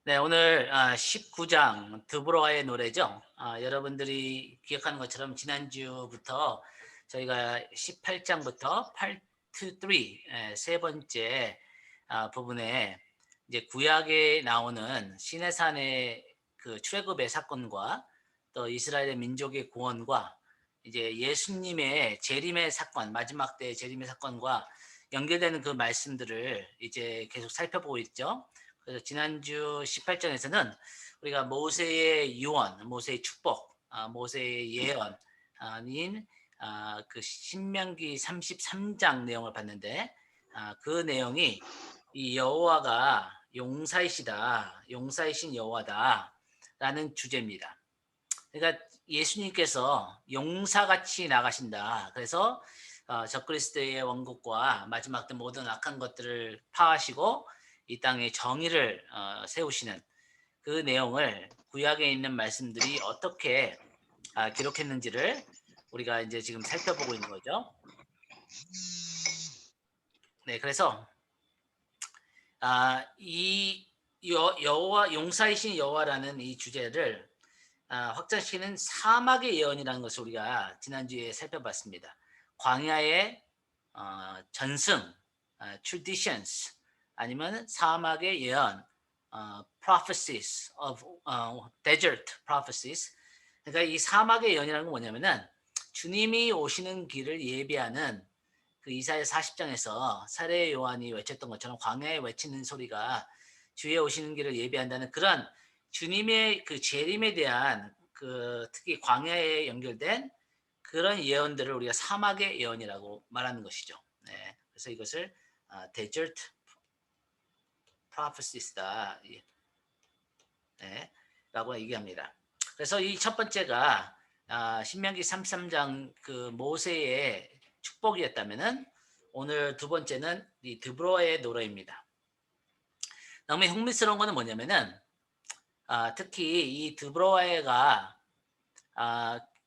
네, 오늘 19장 드보라의 노래죠. 여러분들이 기억하는 것처럼 지난주부터 저희가 18장부터 파트 3, 세 번째 부분에 이제 구약에 나오는 시내산의 그 출애굽의 사건과 또 이스라엘의 민족의 구원과 이제 예수님의 재림의 사건, 마지막 때 재림의 사건과 연결되는 그 말씀들을 이제 계속 살펴보고 있죠. 그래서 지난주 18장에서는 우리가 모세의 유언, 모세의 축복, 모세의 예언인 그 신명기 33장 내용을 봤는데, 그 내용이 이 여호와가 용사이시다, 용사이신 여호와다라는 주제입니다. 그러니까 예수님께서 용사같이 나가신다. 그래서 적그리스도의 왕국과 마지막 때 모든 악한 것들을 파하시고 이 땅에 정의를 세우시는 그 내용을 구약에 있는 말씀들이 어떻게 기록했는지를 우리가 이제 지금 살펴보고 있는 거죠. 네, 그래서 이 여호와 용사이신 여호와라는 이 주제를 확장시키는 사막의 예언이라는 것을 우리가 지난주에 살펴봤습니다. 광야의 전승, traditions 아니면 사막의 예언, prophecies of desert prophecies. 그러니까 이 사막의 예언이라는 건 뭐냐면은 주님이 오시는 길을 예비하는 그 이사야 40장에서 사례 요한이 외쳤던 것처럼 광야에 외치는 소리가 주의 오시는 길을 예비한다는 그런 주님의 그 재림에 대한 그 특히 광야에 연결된 그런 예언들을 우리가 사막의 예언이라고 말하는 것이죠. 네, 그래서 이것을 desert prophesies다. 네, 라고 얘기합니다. 그래서 이 첫 번째가 신명기 33장 그 모세의 축복이었다면은 오늘 두 번째는 이 드브로의 노래입니다. 너무 흥미스러운 거는 뭐냐면은 특히 이 드브로에가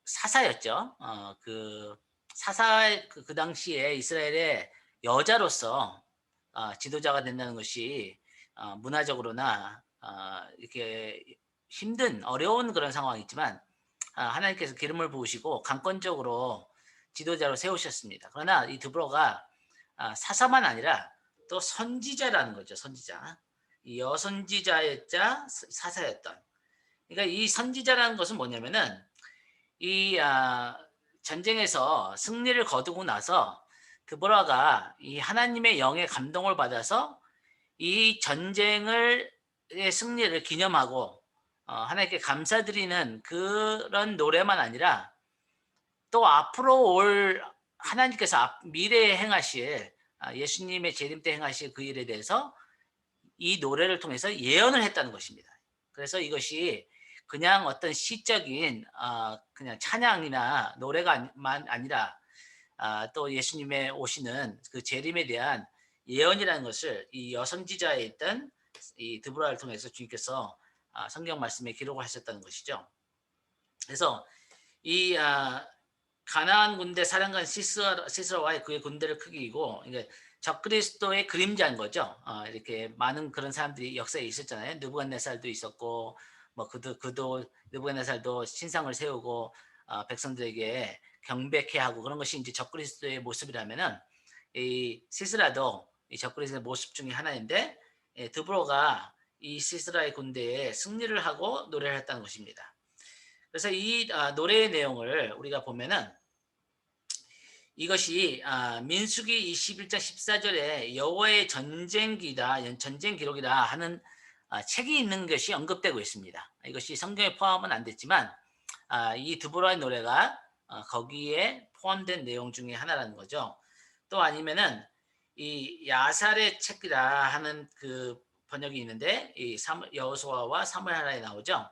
사사였죠. 그 사사 그 당시에 이스라엘의 여자로서 지도자가 된다는 것이 문화적으로나 이렇게 힘든 어려운 그런 상황이지만 하나님께서 기름을 부으시고 강권적으로 지도자로 세우셨습니다. 그러나 이 드브로가 사사만 아니라 또 선지자라는 거죠. 선지자. 이 여선지자였자 사사였던. 그러니까 이 선지자라는 것은 뭐냐면은 이 전쟁에서 승리를 거두고 나서 드보라가 이 하나님의 영의 감동을 받아서 이 전쟁을 의 승리를 기념하고 하나님께 감사드리는 그런 노래만 아니라 또 앞으로 올 하나님께서 미래에 행하실 예수님의 재림 때 행하실 그 일에 대해서 이 노래를 통해서 예언을 했다는 것입니다. 그래서 이것이 그냥 어떤 시적인 그냥 찬양이나 노래가만 아니라 또 예수님의 오시는 그 재림에 대한 예언이라는 것을 이 여선지자에 있던 이 드보라를 통해서 주님께서 성경 말씀에 기록을 하셨다는 것이죠. 그래서 이 가나안 군대 사령관 시스라와의 그의 군대를 크기이고 이게 적그리스도의 그림자인 거죠. 이렇게 많은 그런 사람들이 역사에 있었잖아요. 느부갓네살도 있었고 뭐 그도 느부갓네살도 신상을 세우고 백성들에게 경배케 하고 그런 것이 이제 적그리스도의 모습이라면은 이 시스라도 이 적그리스도의 모습 중에 하나인데 드브로가 이 시스라의 군대에 승리를 하고 노래를 했다는 것입니다. 그래서 이 노래의 내용을 우리가 보면은 이것이 민수기 21장 14절에 여호와의 전쟁기다, 전쟁 기록이다 하는 책이 있는 것이 언급되고 있습니다. 이것이 성경에 포함은 안 됐지만 이 드보라의 노래가 거기에 포함된 내용 중에 하나라는 거죠. 또 아니면은 이 야살의 책이라 하는 그 번역이 있는데 이 여호수아와 사무엘하라에 나오죠.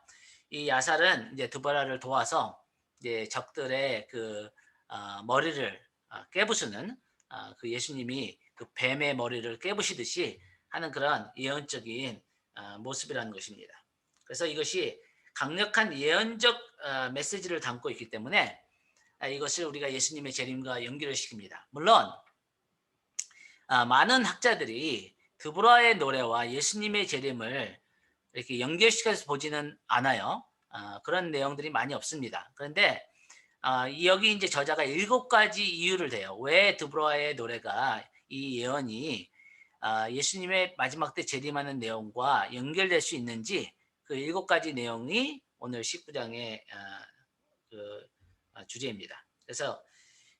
이 야살은 이제 드보라를 도와서 이제 적들의 그 머리를 깨부수는 그 예수님이 그 뱀의 머리를 깨부시듯이 하는 그런 예언적인 모습이라는 것입니다. 그래서 이것이 강력한 예언적 메시지를 담고 있기 때문에 이것을 우리가 예수님의 재림과 연결을 시킵니다. 물론 많은 학자들이 드보라의 노래와 예수님의 재림을 이렇게 연결시켜서 보지는 않아요. 그런 내용들이 많이 없습니다. 그런데 여기 이제 저자가 7가지 이유를 대요. 왜 드보라의 노래가 이 예언이 예수님의 마지막 때 재림하는 내용과 연결될 수 있는지 그 7가지 내용이 오늘 19장의 그 주제입니다. 그래서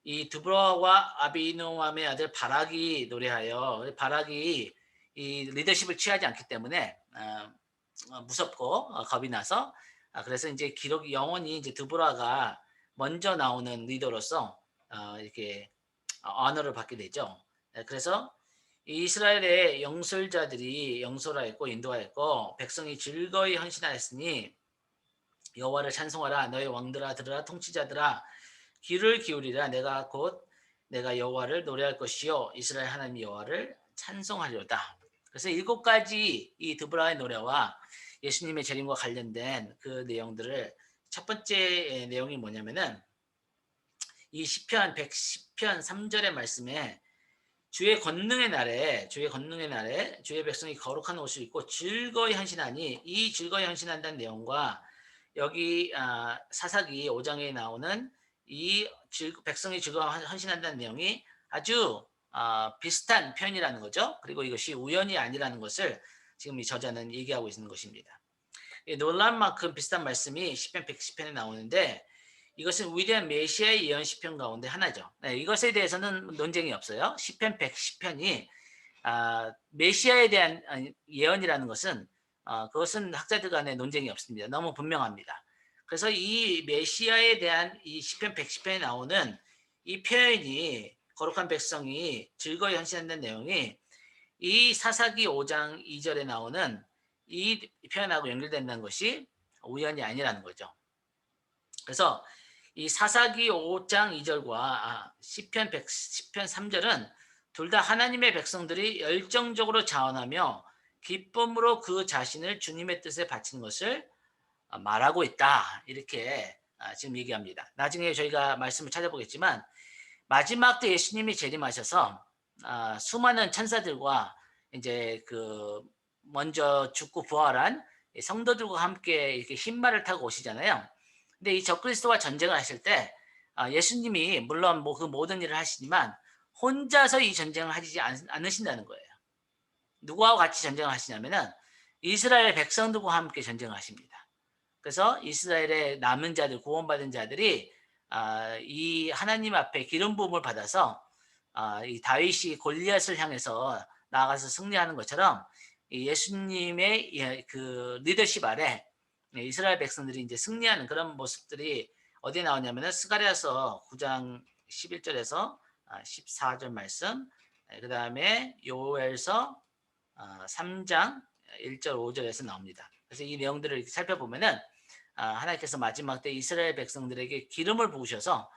이 드보라와 아비노함의 아들 바락이 노래하여 바락이 이 리더십을 취하지 않기 때문에 무섭고 겁이 나서 그래서 이제 기록이 영원히 이제 드보라가 먼저 나오는 리더로서 이렇게 언어를 받게 되죠. 그래서 이스라엘의 영솔자들이 영솔하였고 인도하였고 백성이 즐거이 헌신하였으니 여호와를 찬송하라 너희 왕들아 들으라 통치자들아 귀를 기울이라 내가 여호와를 노래할 것이요 이스라엘 하나님 여호와를 찬송하리로다. 그래서 7가지 이 드보라의 노래와 예수님의 재림과 관련된 그 내용들을 첫 번째 내용이 뭐냐면은 이 시편 110편 3절의 말씀에 주의 권능의 날에 주의 백성이 거룩한 옷을 입고 즐거이 헌신하니 이 즐거이 헌신한다는 내용과 여기 사사기 5장에 나오는 이 백성이 즐거워 헌신한다는 내용이 아주 비슷한 표현이라는 거죠. 그리고 이것이 우연이 아니라는 것을 지금 이 저자는 얘기하고 있는 것입니다. 놀랄 만큼 비슷한 말씀이 시편 110편에 나오는데 이것은 위대한 메시아의 예언 시편 가운데 하나죠. 네, 이것에 대해서는 논쟁이 없어요. 시편 110편이 메시아에 대한 예언이라는 것은 그것은 학자들 간에 논쟁이 없습니다. 너무 분명합니다. 그래서 이 메시아에 대한 이 시편 110편에 나오는 이 표현이 거룩한 백성이 즐거이 헌신한다는 내용이 이 사사기 5장 2절에 나오는 이 표현하고 연결된다는 것이 우연이 아니라는 거죠. 그래서 이 사사기 5장 2절과 시편 3절은 둘 다 하나님의 백성들이 열정적으로 자원하며 기쁨으로 그 자신을 주님의 뜻에 바치는 것을 말하고 있다. 이렇게 지금 얘기합니다. 나중에 저희가 말씀을 찾아보겠지만 마지막 때 예수님이 재림하셔서 수많은 천사들과 이제 그 먼저 죽고 부활한 성도들과 함께 이렇게 흰말을 타고 오시잖아요. 근데 이 적그리스도와 전쟁을 하실 때 예수님이 물론 뭐 그 모든 일을 하시지만 혼자서 이 전쟁을 하지 않으신다는 거예요. 누구하고 같이 전쟁을 하시냐면은 이스라엘 백성들과 함께 전쟁을 하십니다. 그래서 이스라엘의 남은 자들, 구원받은 자들이 이 하나님 앞에 기름 부음을 받아서 이 다윗이 골리앗을 향해서 나아가서 승리하는 것처럼 예수님의 그 리더십 아래 이스라엘 백성들이 이제 승리하는 그런 모습들이 어디에 나오냐면은 스가랴서 9장 11절에서 14절 말씀, 그 다음에 요엘서 3장 1절 5절에서 나옵니다. 그래서 이 내용들을 이렇게 살펴보면은 하나님께서 마지막 때 이스라엘 백성들에게 기름을 부으셔서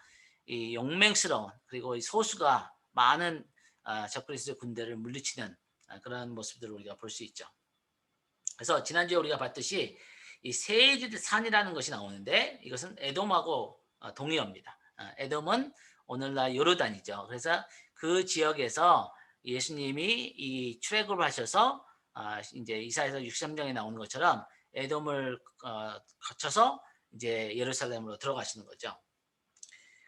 이 용맹스러운 그리고 이 소수가 많은 적그리스도 군대를 물리치는 그런 모습들을 우리가 볼 수 있죠. 그래서 지난주에 우리가 봤듯이 이 세일 산이라는 것이 나오는데 이것은 에돔하고 동의어입니다. 에돔은 오늘날 요르단이죠. 그래서 그 지역에서 예수님이 이 출애굽을 하셔서 이제 이사야서 63장에 나오는 것처럼 에돔을 거쳐서 이제 예루살렘으로 들어가시는 거죠.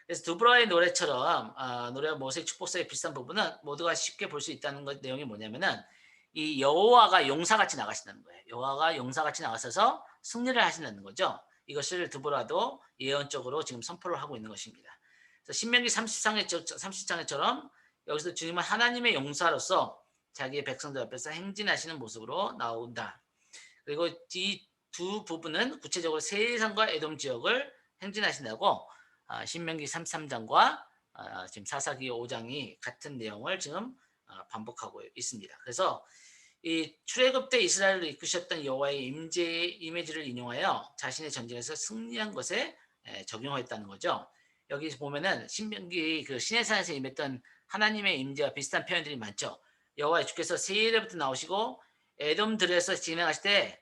그래서 드보라의 노래처럼 노래와 모세의 축복서에 비슷한 부분은 모두가 쉽게 볼 수 있다는 것 내용이 뭐냐면은 이 여호와가 용사같이 나가신다는 거예요. 여호와가 용사같이 나가셔서 승리를 하신다는 거죠. 이것을 드보라도 예언적으로 지금 선포를 하고 있는 것입니다. 그래서 신명기 30장에처럼 여기서 주님은 하나님의 용사로서 자기의 백성들 앞에서 행진하시는 모습으로 나온다. 그리고 이 두 부분은 구체적으로 세일산과 에돔 지역을 행진하신다고 신명기 33장과 지금 사사기 5장이 같은 내용을 지금 반복하고 있습니다. 그래서 이 출애굽 때 이스라엘을 이끄셨던 여호와의 이미지를 인용하여 자신의 전쟁에서 승리한 것에 적용하였다는 거죠. 여기 보면은 신명기 그 시내산에서 임했던 하나님의 임재와 비슷한 표현들이 많죠. 여호와의 주께서 세일에부터 나오시고 에돔들에서 진행하실 때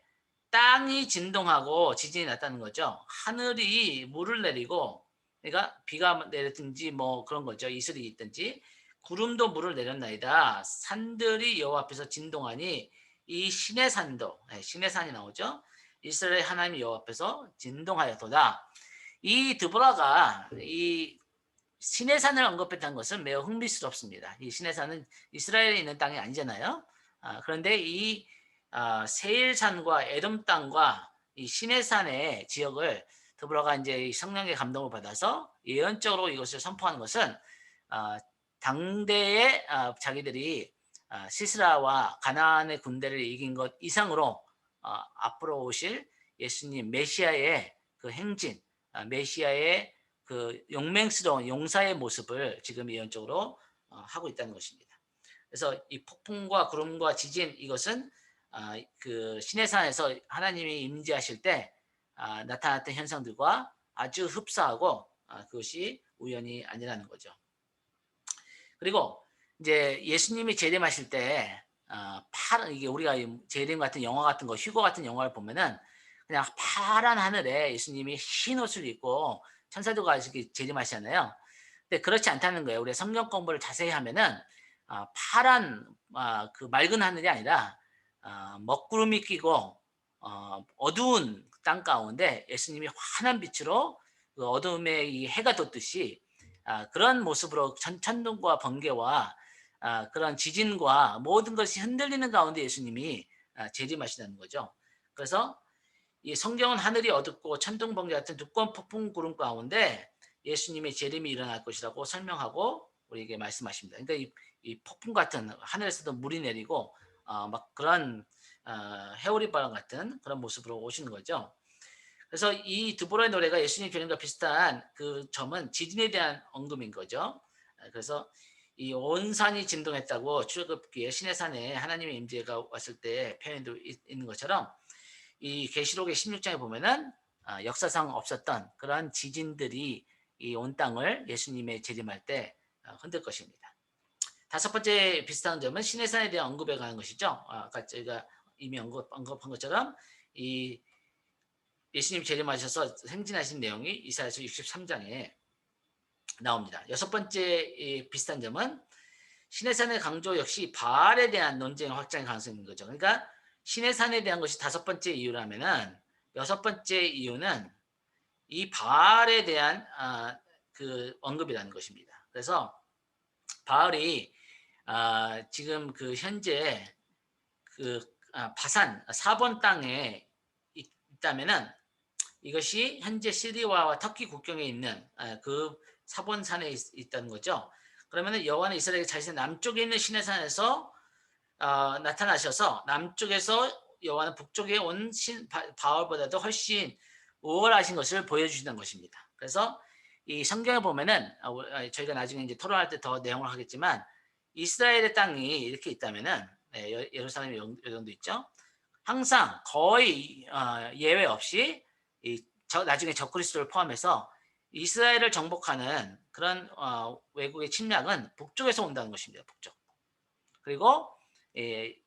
땅이 진동하고 지진이 났다는 거죠. 하늘이 물을 내리고 그러니까 비가 내렸든지 뭐 그런 거죠. 이슬이 있든지 구름도 물을 내렸나이다. 산들이 여호와 앞에서 진동하니 이 신의 산도, 신의 산이 나오죠. 이스라엘 하나님 여호와 앞에서 진동하였도다. 이 드보라가 이 신의 산을 언급했다는 것은 매우 흥미스럽습니다. 이 신의 산은 이스라엘에 있는 땅이 아니잖아요. 그런데 이 세일산과 에돔 땅과 이 신의 산의 지역을 드보라가 이제 성령의 감동을 받아서 예언적으로 이것을 선포하는 것은 아, 당대의 자기들이 시스라와 가나안의 군대를 이긴 것 이상으로 앞으로 오실 예수님 메시아의 그 행진, 메시아의 그 용맹스러운 용사의 모습을 지금 예언적으로 하고 있다는 것입니다. 그래서 이 폭풍과 구름과 지진 이것은 그 시내산에서 하나님이 임재하실 때 나타났던 현상들과 아주 흡사하고 그것이 우연이 아니라는 거죠. 그리고 이제 예수님이 재림하실 때 파란 이게 우리가 재림 같은 영화 같은 거 휴거 같은 영화를 보면은 그냥 파란 하늘에 예수님이 흰 옷을 입고 천사들과 이렇게 재림하시잖아요. 근데 그렇지 않다는 거예요. 우리가 성경 공부를 자세히 하면은 파란 그 맑은 하늘이 아니라 먹구름이 끼고 어두운 땅 가운데 예수님이 환한 빛으로 그 어둠에 이 해가 돋듯이 그런 모습으로 천둥과 번개와 그런 지진과 모든 것이 흔들리는 가운데 예수님이 재림하시다는 거죠. 그래서 이 성경은 하늘이 어둡고 천둥 번개 같은 두꺼운 폭풍 구름 가운데 예수님의 재림이 일어날 것이라고 설명하고 우리에게 말씀하십니다. 그러니까 이 폭풍 같은 하늘에서도 물이 내리고 막 그런 해오리 바람 같은 그런 모습으로 오시는 거죠. 그래서 이 드보라의 노래가 예수님 재림과 비슷한 그 점은 지진에 대한 언급인 거죠. 그래서 이 온 산이 진동했다고 출애굽기에 신의 산에 하나님의 임재가 왔을 때 표현도 있는 것처럼 이 계시록의 16장에 보면은 역사상 없었던 그러한 지진들이 이 온 땅을 예수님의 재림할 때 흔들 것입니다. 다섯 번째 비슷한 점은 신의 산에 대한 언급에 관한 것이죠. 아까 저희가 이미 언급한 것처럼 이 예수님 재림하셔서 행진하신 내용이 이사야서 63장에 나옵니다. 여섯 번째 비슷한 점은 신의 산의 강조 역시 바알에 대한 논쟁 확장의 가능성이 있는 거죠. 그러니까 신의 산에 대한 것이 다섯 번째 이유라면은 여섯 번째 이유는 이 바알에 대한 그 언급이라는 것입니다. 그래서 바알이 지금 그 현재 그 바산 4번 땅에 있다면은 이것이 현재 시리아와 터키 국경에 있는 그 사본산에 있다는 거죠. 그러면은 여호와는 이스라엘 자신의 남쪽에 있는 시내산에서 나타나셔서 남쪽에서 여호와는 북쪽에 온 바울보다도 훨씬 우월하신 것을 보여주시는 것입니다. 그래서 이 성경에 보면은 저희가 나중에 이제 토론할 때 더 내용을 하겠지만 이스라엘의 땅이 이렇게 있다면은 예루살렘이 이 정도 있죠. 항상 거의 예외 없이 나중에 적그리스도를 포함해서 이스라엘을 정복하는 그런 외국의 침략은 북쪽에서 온다는 것입니다. 북쪽. 그리고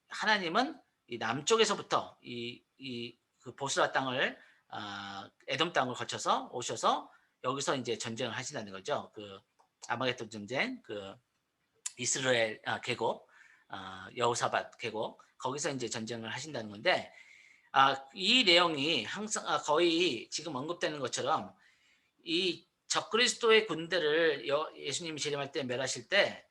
하나님은 이 남쪽에서부터 그 보스라 땅을 에돔 땅을 거쳐서 오셔서 여기서 이제 전쟁을 하신다는 거죠. 그 아마겟돈 전쟁, 그 이스라엘 계곡, 여호사밧 계곡 거기서 이제 전쟁을 하신다는 건데 이 내용이 항상 거의 지금 언급되는 것처럼 이 적그리스도의 군대를 예수님이 재림할 때 멸하실 때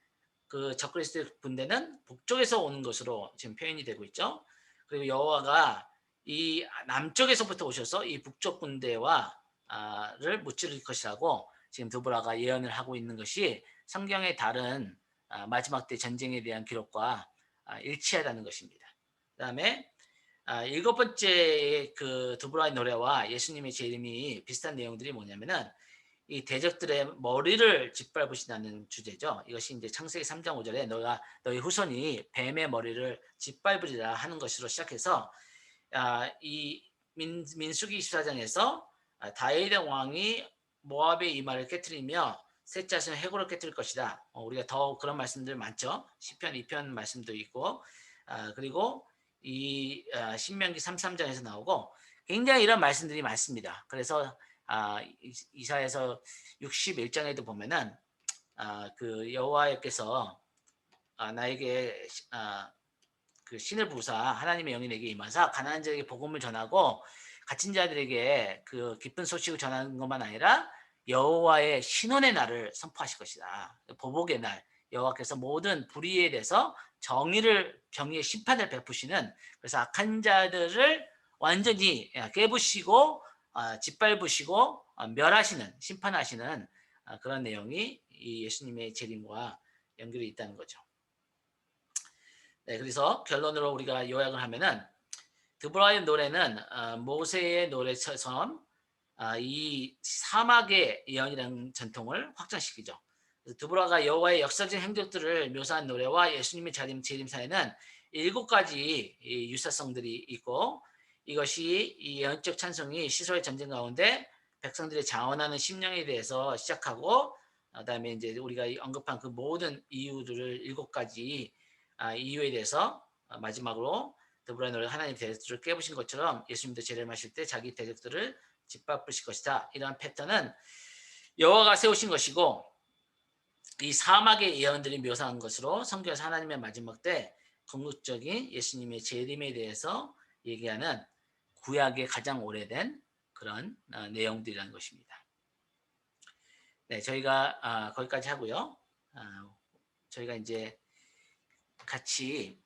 그 적그리스도의 군대는 북쪽에서 오는 것으로 지금 표현이 되고 있죠. 그리고 여호와가 이 남쪽에서부터 오셔서 이 북쪽 군대와 를 무찌를 것이라고 지금 드보라가 예언을 하고 있는 것이 성경의 다른 마지막 때 전쟁에 대한 기록과 일치하다는 것입니다. 그다음에 일곱 번째 그 드보라의 노래와 예수님의 재림이 비슷한 내용들이 뭐냐면은 이 대적들의 머리를 짓밟으시다는 주제죠. 이것이 이제 창세기 3장 5절에 너희 후손이 뱀의 머리를 짓밟으리라 하는 것으로 시작해서 이 민수기 24장에서 다윗의 왕이 모압의 이마를 깨뜨리며 셋 자손의 해골을 깨뜨릴 것이다. 우리가 더 그런 말씀들 많죠. 시편 2편 말씀도 있고 그리고 이 신명기 33장에서 나오고 굉장히 이런 말씀들이 많습니다. 그래서 이사야서 61장에도 보면은 그 여호와께서 나에게 그 신을 부사 하나님의 영이 내게 임하사 가난한 자에게 복음을 전하고 갇힌 자들에게 그 기쁜 소식을 전하는 것만 아니라 여호와의 신원의 날을 선포하실 것이다. 보복의 날, 여호와께서 모든 불의에 대해서 정의의 심판을 베푸시는, 그래서 악한 자들을 완전히 깨부시고 짓밟으시고 멸하시는, 심판하시는 그런 내용이 이 예수님의 재림과 연결이 있다는 거죠. 네, 그래서 결론으로 우리가 요약을 하면은 드보라의 노래는 모세의 노래처럼 이 사막의 예언이라는 전통을 확장시키죠. 드보라가 여호와의 역사적인 행적들을 묘사한 노래와 예수님의 재림 사에는 7가지 유사성들이 있고, 이것이 이 예언적 찬송이 시소의 전쟁 가운데 백성들의 자원하는 심령에 대해서 시작하고, 그다음에 이제 우리가 언급한 그 모든 이유들을 7가지 이유에 대해서 마지막으로 드보라의 노래 하나님 대적들을 깨부신 것처럼 예수님도 재림하실 때 자기 대적들을 짓밟으실 것이다. 이러한 패턴은 여호와가 세우신 것이고, 이 사막의 예언들이 묘사한 것으로 성경에서 하나님의 마지막 때 궁극적인 예수님의 재림에 대해서 얘기하는 구약의 가장 오래된 그런 내용들이라는 것입니다. 네, 저희가 거기까지 하고요. 저희가 이제 같이